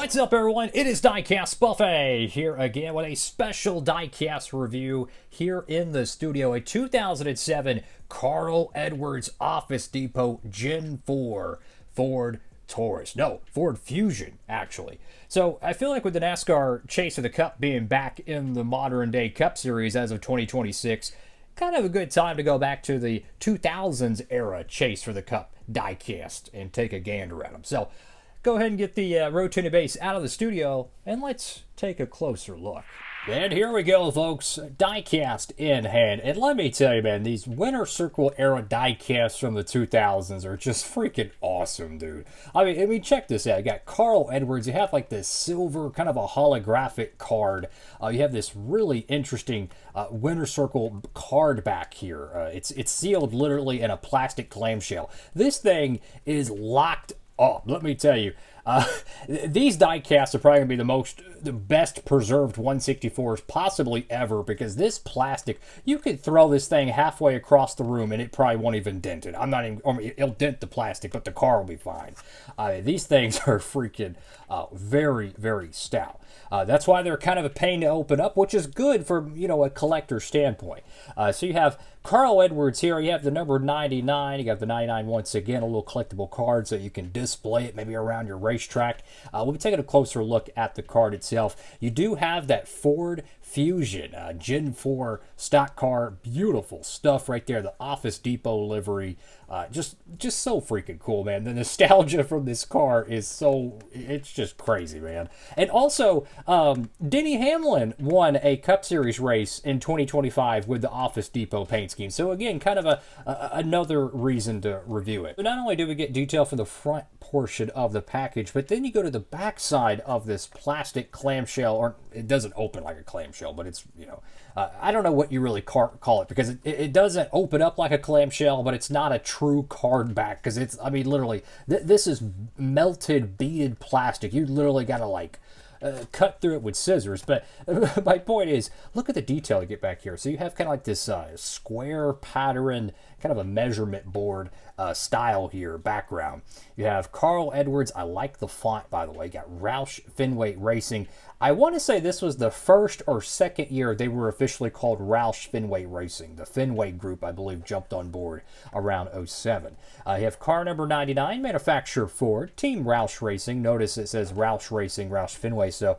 What's up, everyone? It is Diecastbuffet here again with a special Diecast review here in the studio. A 2007 Carl Edwards Office Depot Gen 4 Ford Taurus. No, Ford Fusion, actually. So I feel like with the NASCAR Chase of the Cup being back in the modern day Cup Series as of 2026, kind of a good time to go back to the 2000s era Chase for the Cup diecast and take a gander at them. So go ahead and get the rotating base out of the studio and let's take a closer look. And here we go, folks. Diecast in hand. And let me tell you, man, these Winter Circle era diecasts from the 2000s are just freaking awesome, dude. I mean, check this out. You got Carl Edwards. You have like this silver, kind of a holographic card. You have this really interesting Winter Circle card back here. It's sealed literally in a plastic clamshell. This thing is locked up. Let me tell you. These diecasts are probably going to be the best preserved 164s possibly ever, because this plastic, you could throw this thing halfway across the room and it probably won't even dent it. It'll dent the plastic, but the car will be fine. These things are freaking very, very stout. That's why they're kind of a pain to open up, which is good for, a collector standpoint. So you have Carl Edwards here. You have the number 99. You got the 99 once again, a little collectible card so you can display it maybe around your racetrack. We'll be taking a closer look at the card itself. You do have that Ford Fusion Gen 4 stock car. Beautiful stuff right there. The Office Depot livery. Just so freaking cool, man. The nostalgia from this car is it's just crazy, man. And also, Denny Hamlin won a Cup Series race in 2025 with the Office Depot paint scheme. So again, kind of another reason to review it. So not only do we get detail from the front portion of the package, but then you go to the back side of this plastic clamshell, or it doesn't open like a clamshell, but it's, I don't know what you really call it, because it doesn't open up like a clamshell, but it's not a true card back, because it's, literally, this is melted, beaded plastic. You literally got to cut through it with scissors. But my point is, look at the detail you get back here. So you have kind of like this square pattern, kind of a measurement board style here, background. You have Carl Edwards. I like the font, by the way. You got Roush Fenway Racing. I want to say this was the first or second year they were officially called Roush Fenway Racing. The Fenway group, I believe, jumped on board around 07. You have car number 99, manufacturer Ford, Team Roush Racing. Notice it says Roush Racing, Roush Fenway, so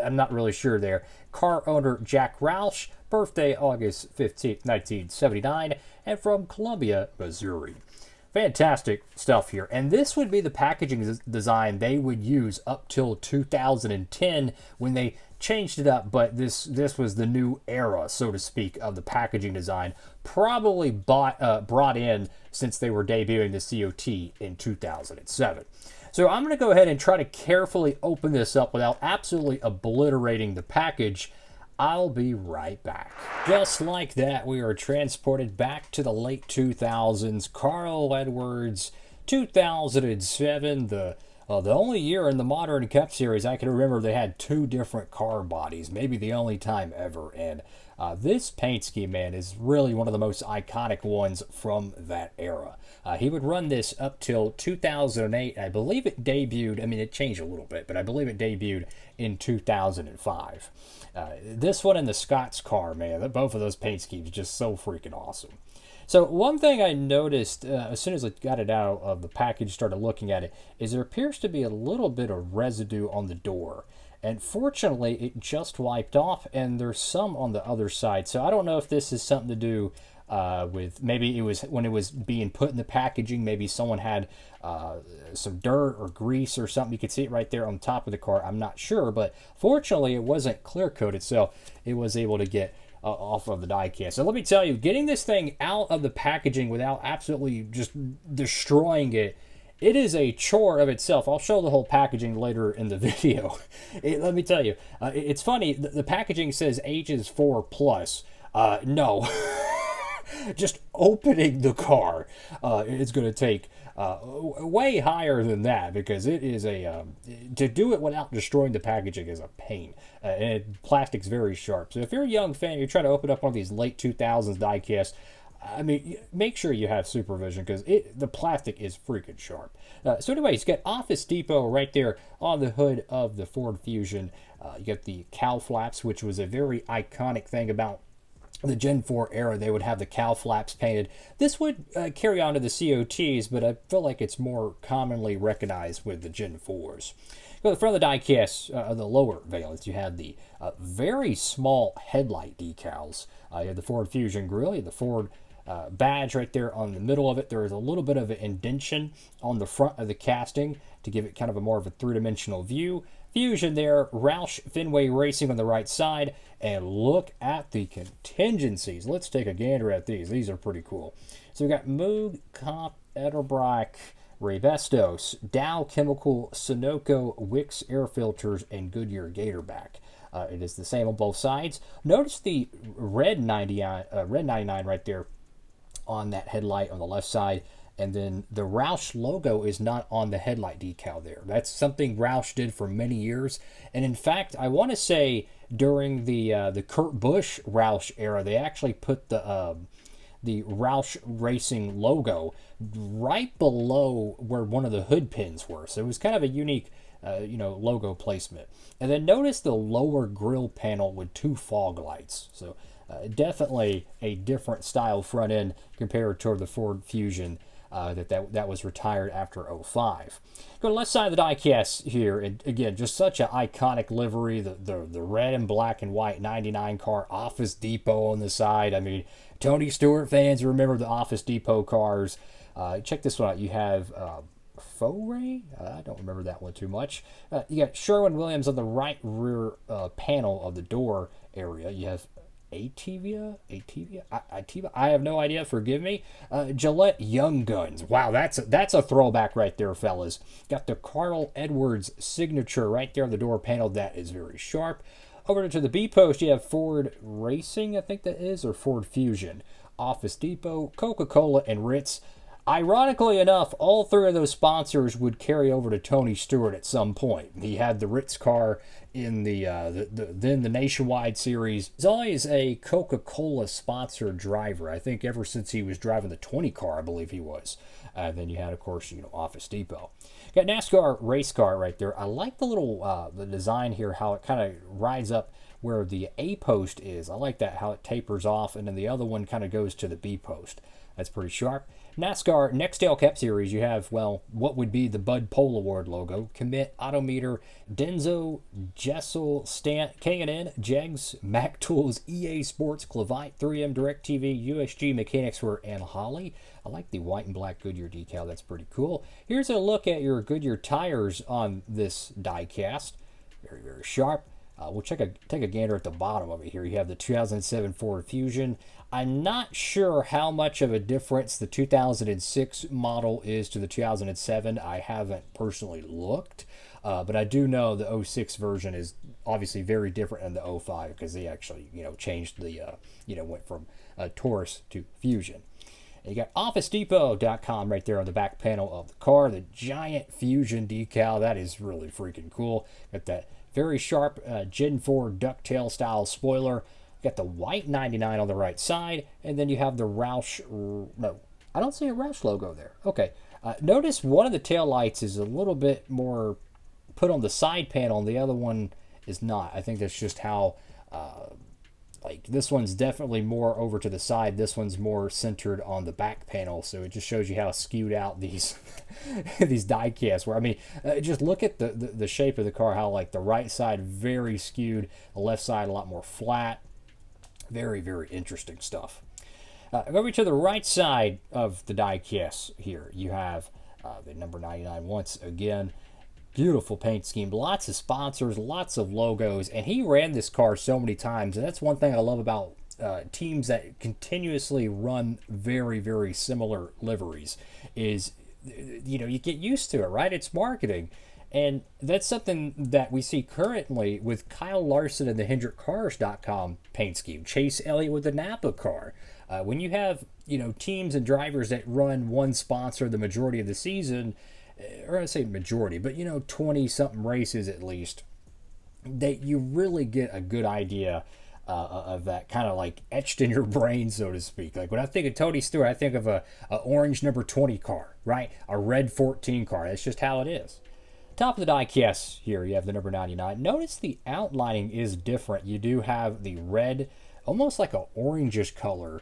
I'm not really sure there. Car owner Jack Roush, birthday August 15th, 1979, and from Columbia, Missouri. Fantastic stuff here. And this would be the packaging design they would use up till 2010 when they changed it up, but this was the new era, so to speak, of the packaging design, probably brought in since they were debuting the COT in 2007. So I'm going to go ahead and try to carefully open this up without absolutely obliterating the package. I'll be right back. Just like that, we are transported back to the late 2000s. Carl Edwards, 2007, the only year in the modern Cup Series I can remember they had two different car bodies, maybe the only time ever. And this paint scheme, man, is really one of the most iconic ones from that era. He would run this up till 2008. I believe it debuted, it changed a little bit, but I believe it debuted in 2005. This one and the Scott's car, man, both of those paint schemes just so freaking awesome. So one thing I noticed as soon as I got it out of the package, started looking at it, is there appears to be a little bit of residue on the door. And fortunately, it just wiped off, and there's some on the other side. So I don't know if this is something to do with, maybe it was when it was being put in the packaging, maybe someone had some dirt or grease or something. You could see it right there on top of the car. I'm not sure, but fortunately, it wasn't clear coated, so it was able to get off of the diecast. So let me tell you, getting this thing out of the packaging without absolutely just destroying it, it is a chore of itself. I'll show the whole packaging later in the video. Let me tell you, it's funny, the packaging says ages 4+. No. Just opening the car is going to take way higher than that, because it is to do it without destroying the packaging is a pain. And plastic's very sharp. So if you're a young fan, you're trying to open up one of these late 2000s diecasts, I mean, make sure you have supervision because the plastic is freaking sharp. So anyways, you got Office Depot right there on the hood of the Ford Fusion. You got the cowl flaps, which was a very iconic thing about the Gen 4 era. They would have the cowl flaps painted. This would carry on to the COTs, but I feel like it's more commonly recognized with the Gen 4s. Go to the front of the diecast, the lower valence, you have the very small headlight decals. You have the Ford Fusion grille, you have the Ford badge right there on the middle of it. There is a little bit of an indentation on the front of the casting to give it kind of a more of a three-dimensional view. Fusion there, Roush Fenway Racing on the right side, and look at the contingencies. Let's take a gander at these. These are pretty cool. So we got Moog, Comp, Edelbrock, Raybestos, Dow Chemical, Sunoco, Wix air filters, and Goodyear Gatorback. It is the same on both sides. Notice the red 99 right there on that headlight on the left side, and then the Roush logo is not on the headlight decal there. That's something Roush did for many years, and in fact, I want to say during the Kurt Busch Roush era, they actually put the Roush Racing logo right below where one of the hood pins were. So it was kind of a unique, logo placement. And then notice the lower grille panel with two fog lights. So definitely a different style front end compared to the Ford Fusion that was retired after '05. Go to the left side of the diecast here, and again, just such an iconic livery. The red and black and white '99 car, Office Depot on the side. I mean, Tony Stewart fans remember the Office Depot cars. Check this one out. You have Foray. I don't remember that one too much. You got Sherwin-Williams on the right rear panel of the door area. You have Ativa, I have no idea. Forgive me. Gillette Young Guns. Wow, that's a throwback right there, fellas. Got the Carl Edwards signature right there on the door panel. That is very sharp. Over to the B post, you have Ford Racing, I think that is, or Ford Fusion, Office Depot, Coca-Cola, and Ritz. Ironically enough, all three of those sponsors would carry over to Tony Stewart at some point. He had the Ritz car in the Nationwide series. He's always a Coca-Cola sponsored driver. I think ever since he was driving the 20 car, I believe he was. Then you had, of course, Office Depot. Got NASCAR race car right there. I like the little the design here, how it kind of rides up where the A post is. I like that, how it tapers off, and then the other one kind of goes to the B post. That's pretty sharp. NASCAR Nextel Cup Series, you have, well, what would be the Bud Pole Award logo, Commit, Autometer, Denso, Jessel, Stant, K&N, Jegs, Mac Tools, EA Sports, Clavite, 3M, DirecTV, USG, Mechanicswear, and Holly. I like the white and black Goodyear decal. That's pretty cool. Here's a look at your Goodyear tires on this diecast. Very, very sharp. We'll take a gander at the bottom of it here. You have the 2007 Ford Fusion. I'm not sure how much of a difference the 2006 model is to the 2007. I haven't personally looked, but I do know the '06 version is obviously very different than the '05 because they actually, changed the, went from Taurus to Fusion. And you got OfficeDepot.com right there on the back panel of the car. The giant Fusion decal. That is really freaking cool. Got that very sharp Gen 4 ducktail style spoiler. Got the white 99 on the right side, and then you have the Roush. No, I don't see a Roush logo there. Okay, notice one of the tail lights is a little bit more put on the side panel, and the other one is not. I think that's just how. This one's definitely more over to the side. This one's more centered on the back panel, so it just shows you how skewed out these these die casts were. I mean, just look at the shape of the car. How the right side very skewed, the left side a lot more flat. Very, very interesting stuff. Over to the right side of the diecast here, you have the number 99 once again. Beautiful paint scheme, lots of sponsors, lots of logos, and he ran this car so many times, and that's one thing I love about teams that continuously run very, very similar liveries is, you get used to it, right? It's marketing. And that's something that we see currently with Kyle Larson and the HendrickCars.com paint scheme. Chase Elliott with the Napa car. When you have, teams and drivers that run one sponsor the majority of the season, or I say majority, but 20-something races at least, that you really get a good idea of that kind of like etched in your brain, so to speak. Like when I think of Tony Stewart, I think of a orange number 20 car, right? A red 14 car. That's just how it is. Top of the diecast here, you have the number 99. Notice the outlining is different. You do have the red, almost like a orangish color.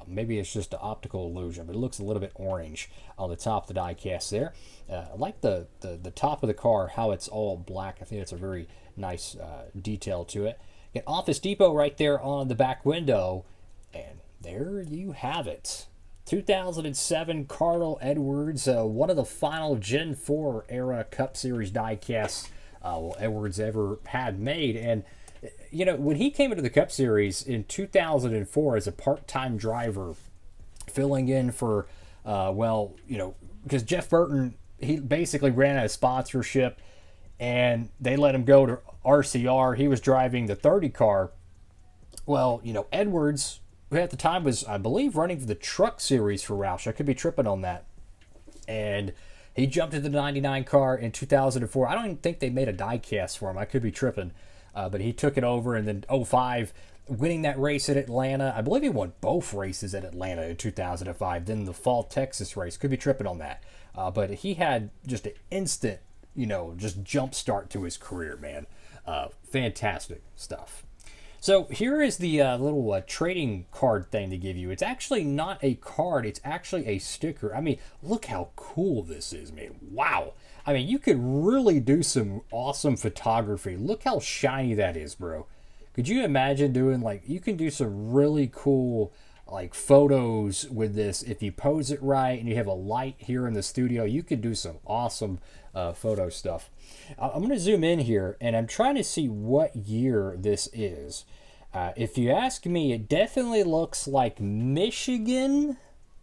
Maybe it's just an optical illusion, but it looks a little bit orange on the top of the diecast there. I like the top of the car, how it's all black. I think it's a very nice detail to it. Get Office Depot right there on the back window, and there you have it. 2007 Carl Edwards, one of the final Gen 4 era Cup Series diecasts Edwards ever had made. And, you know, when he came into the Cup Series in 2004 as a part-time driver, filling in for, because Jeff Burton, he basically ran out of sponsorship, and they let him go to RCR. He was driving the 30 car. Well, you know, Edwards, who at the time was, I believe, running for the Truck Series for Roush. I could be tripping on that. And he jumped into the 99 car in 2004. I don't even think they made a diecast for him. I could be tripping. But he took it over, and then 05, winning that race at Atlanta. I believe he won both races at Atlanta in 2005. Then the Fall Texas race. Could be tripping on that. But he had just an instant, you know, just jump start to his career, man. Fantastic stuff. So here is the little trading card thing they give you. It's actually not a card. It's actually a sticker. I mean, look how cool this is, man. Wow. I mean, you could really do some awesome photography. Look how shiny that is, bro. Could you imagine doing, like, you can do some really cool, like, photos with this. If you pose it right and you have a light here in the studio, you could do some awesome photo stuff. I'm going to zoom in here, and I'm trying to see what year this is. If you ask me, it definitely looks like Michigan.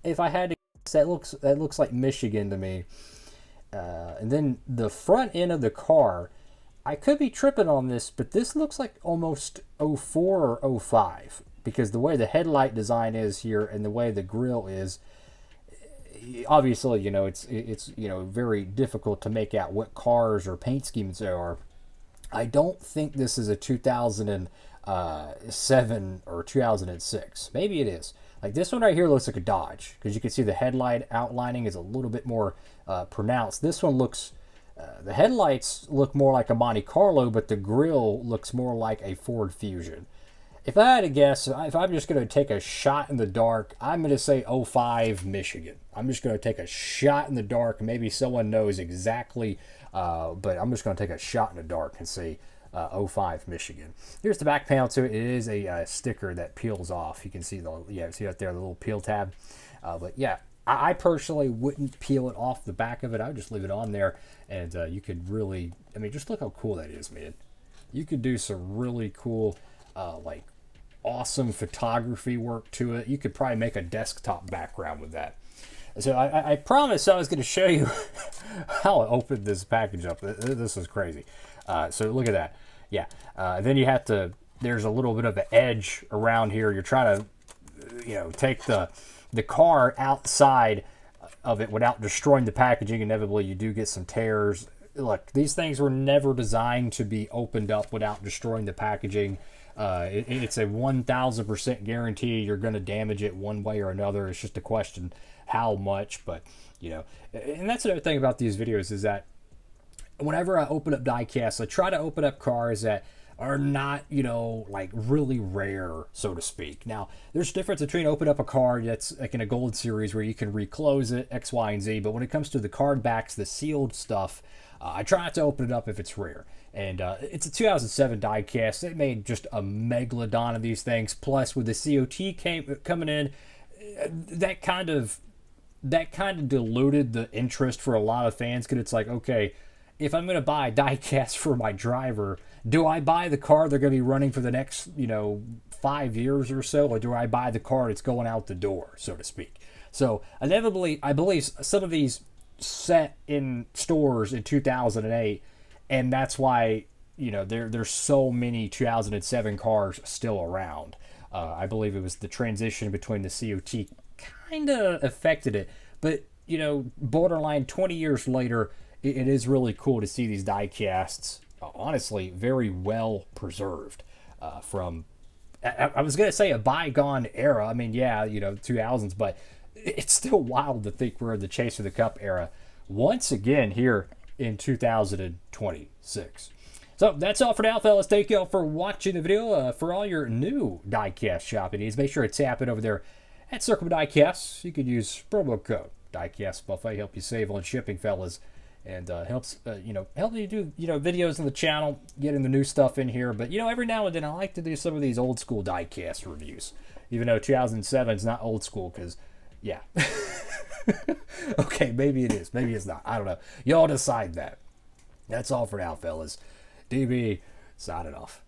If I had to guess, that looks like Michigan to me. And then the front end of the car, I could be tripping on this, but this looks like almost 04 or 05, because the way the headlight design is here and the way the grille is, obviously, you know, it's you know, very difficult to make out what cars or paint schemes there are. I don't think this is a 2007 or 2006. Maybe it is. Like this one right here looks like a Dodge, because you can see the headlight outlining is a little bit more pronounced. This one looks, the headlights look more like a Monte Carlo, but the grille looks more like a Ford Fusion. If I had to guess, if I'm just going to take a shot in the dark, I'm going to say 05 Michigan. I'm just going to take a shot in the dark. Maybe someone knows exactly, but I'm just going to take a shot in the dark and say 05 Michigan. Here's the back panel to it. It is a sticker that peels off. You can see see right there, the little peel tab. But yeah, I personally wouldn't peel it off the back of it. I would just leave it on there, and you could really, I mean, just look how cool that is, man. You could do some really cool, like, awesome photography work to it. You could probably make a desktop background with that. So I promised I was going to show you how I opened this package up. This is crazy. So look at that. Yeah. Then you have to, there's a little bit of an edge around here. You're trying to, you know, take the car outside of it without destroying the packaging. Inevitably, you do get some tears. Look, these things were never designed to be opened up without destroying the packaging. It's a 1,000% guarantee you're going to damage it one way or another. It's just a question how much, but, you know. And that's another thing about these videos is that whenever I open up diecasts, I try to open up cars that are not, you know, like really rare, so to speak. Now, there's a difference between open up a card that's like in a gold series where you can reclose it, X, Y, and Z, but when it comes to the card backs, the sealed stuff, I try not to open it up if it's rare. And it's a 2007 diecast. They made just a megalodon of these things. Plus, with the COT coming in, that kind of diluted the interest for a lot of fans, because it's like, okay, if I'm going to buy a diecast for my driver, do I buy the car they're going to be running for the next, you know, 5 years or so, or do I buy the car that's going out the door, so to speak? So inevitably, I believe some of these set in stores in 2008, and that's why, you know, there's so many 2007 cars still around. I believe it was the transition between the COT kind of affected it, but, you know, borderline 20 years later, it is really cool to see these die casts, honestly, very well preserved from I was going to say a bygone era. I mean, yeah, 2000s, but it's still wild to think we're in the chase for the cup era once again here in 2026. So that's all for now, fellas. Thank you all for watching the video. For all your new diecast shopping needs, make sure to tap it over there at Circle Diecast. You can use promo code Diecastbuffet, help you save on shipping, fellas, and helps help you do videos on the channel, getting the new stuff in here. But every now and then I like to do some of these old school diecast reviews, even though 2007 is not old school, because yeah. Okay, maybe it is, maybe it's not. I don't know. Y'all decide that. That's all for now, fellas. DB signing off.